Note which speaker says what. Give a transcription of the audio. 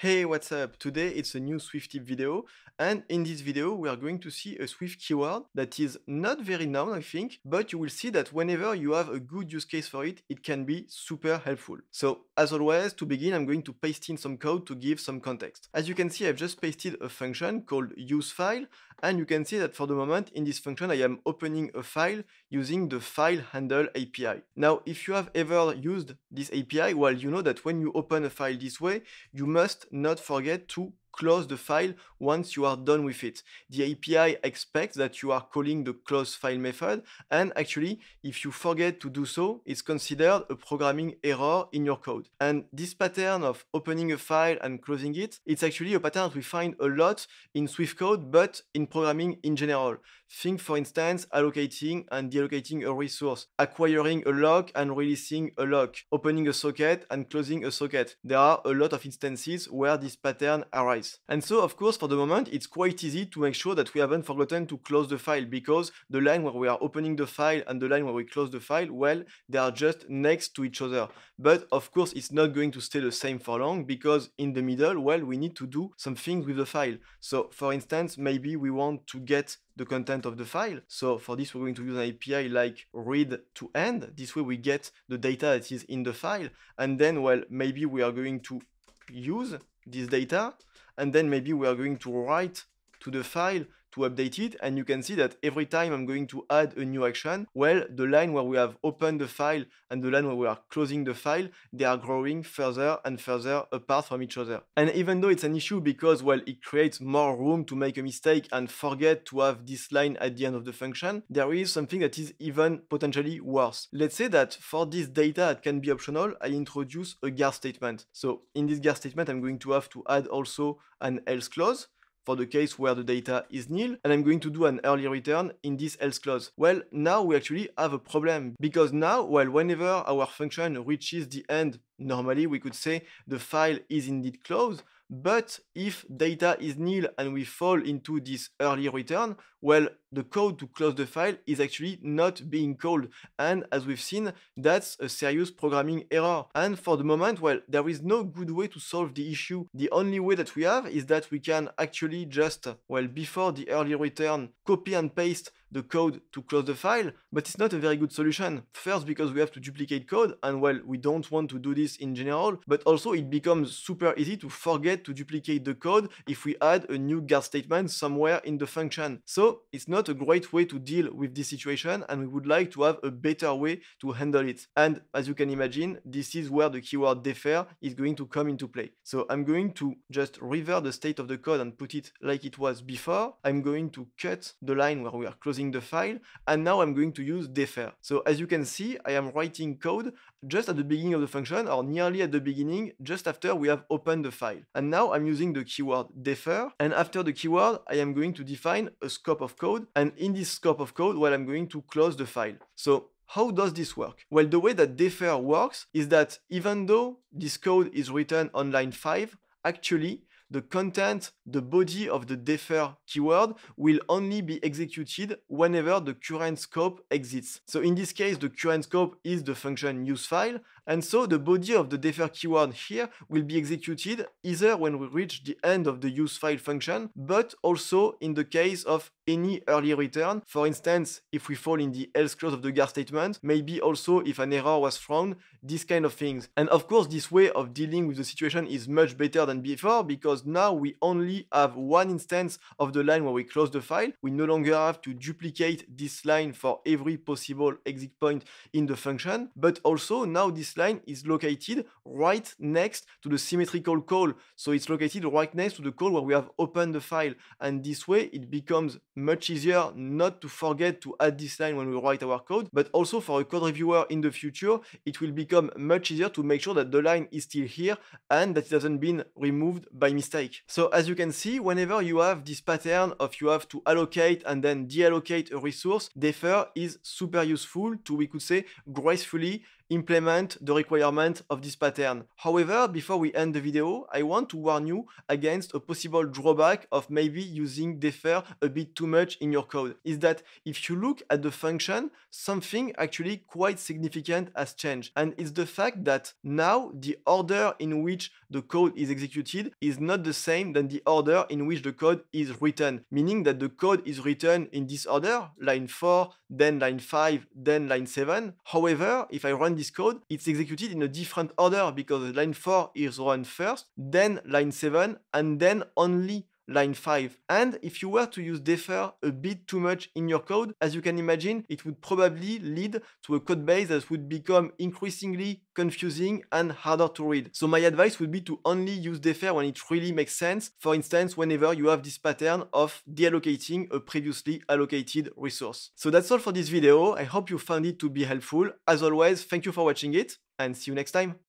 Speaker 1: Hey, what's up? Today it's a new Swift tip video, and in this video we are going to see a Swift keyword that is not very known, I think, but you will see that whenever you have a good use case for it, it can be super helpful. So, as always, to begin, I'm going to paste in some code to give some context. As you can see, I've just pasted a function called useFile, and you can see that for the moment in this function I am opening a file using the FileHandle API. Now, if you have ever used this API, well, you know that when you open a file this way, you must not forget to close the file once you are done with it. The API expects that you are calling the close file method, and actually, if you forget to do so, it's considered a programming error in your code. And this pattern of opening a file and closing it, it's actually a pattern that we find a lot in Swift code, but in programming in general. Think, for instance, allocating and deallocating a resource, acquiring a lock and releasing a lock, opening a socket and closing a socket. There are a lot of instances where this pattern arises. And so, of course, for the moment, it's quite easy to make sure that we haven't forgotten to close the file, because the line where we are opening the file and the line where we close the file, well, they are just next to each other. But of course, it's not going to stay the same for long, because in the middle, well, we need to do some things with the file. So, for instance, maybe we want to get the content of the file. So for this, we're going to use an API like read to end. This way we get the data that is in the file. And then, well, maybe we are going to use this data, and then maybe we are going to write to the file to update it. And you can see that every time I'm going to add a new action, well, the line where we have opened the file and the line where we are closing the file, they are growing further and further apart from each other. And even though it's an issue because, well, it creates more room to make a mistake and forget to have this line at the end of the function, there is something that is even potentially worse. Let's say that for this data that can be optional, I introduce a guard statement. So in this guard statement, I'm going to have to add also an else clause for the case where the data is nil, and I'm going to do an early return in this else clause. Well, now we actually have a problem, because now, well, whenever our function reaches the end, normally we could say the file is indeed closed, but if data is nil and we fall into this early return, well, the code to close the file is actually not being called. And as we've seen, that's a serious programming error. And for the moment, well, there is no good way to solve the issue. The only way that we have is that we can actually just, well, before the early return, copy and paste the code to close the file, but it's not a very good solution. First, because we have to duplicate code, and well, we don't want to do this in general, but also it becomes super easy to forget to duplicate the code if we add a new guard statement somewhere in the function. So it's not a great way to deal with this situation, and we would like to have a better way to handle it. And as you can imagine, this is where the keyword defer is going to come into play. So I'm going to just revert the state of the code and put it like it was before. I'm going to cut the line where we are closing the file, and now I'm going to use defer. So as you can see, I am writing code just at the beginning of the function, or nearly at the beginning, just after we have opened the file. And now I'm using the keyword defer, and after the keyword, I am going to define a scope of code, and in this scope of code, well, I'm going to close the file. So how does this work? Well, the way that defer works is that even though this code is written on line 5, actually, the content, the body of the defer keyword will only be executed whenever the current scope exits. So in this case, the current scope is the function useFile, and so the body of the defer keyword here will be executed either when we reach the end of the useFile function, but also in the case of any early return. For instance, if we fall in the else clause of the guard statement, maybe also if an error was thrown, these kind of things. And of course, this way of dealing with the situation is much better than before, because now we only have one instance of the line where we close the file. We no longer have to duplicate this line for every possible exit point in the function, but also now this line is located right next to the symmetrical call. So it's located right next to the call where we have opened the file. And this way it becomes much easier not to forget to add this line when we write our code, but also for a code reviewer in the future, it will become much easier to make sure that the line is still here and that it hasn't been removed by mistake. So as you can see, whenever you have this pattern of you have to allocate and then deallocate a resource, defer is super useful to, we could say, gracefully implement the requirement of this pattern. However, before we end the video, I want to warn you against a possible drawback of maybe using defer a bit too much in your code. Is that if you look at the function, something actually quite significant has changed. And it's the fact that now the order in which the code is executed is not the same than the order in which the code is written, meaning that the code is written in this order, line 4, then line 5, then line 7. However, if I run this code, it's executed in a different order because line 4 is run first, then line 7, and then only line 5. And if you were to use defer a bit too much in your code, as you can imagine, it would probably lead to a code base that would become increasingly confusing and harder to read. So my advice would be to only use defer when it really makes sense. For instance, whenever you have this pattern of deallocating a previously allocated resource. So that's all for this video. I hope you found it to be helpful. As always, thank you for watching it and see you next time.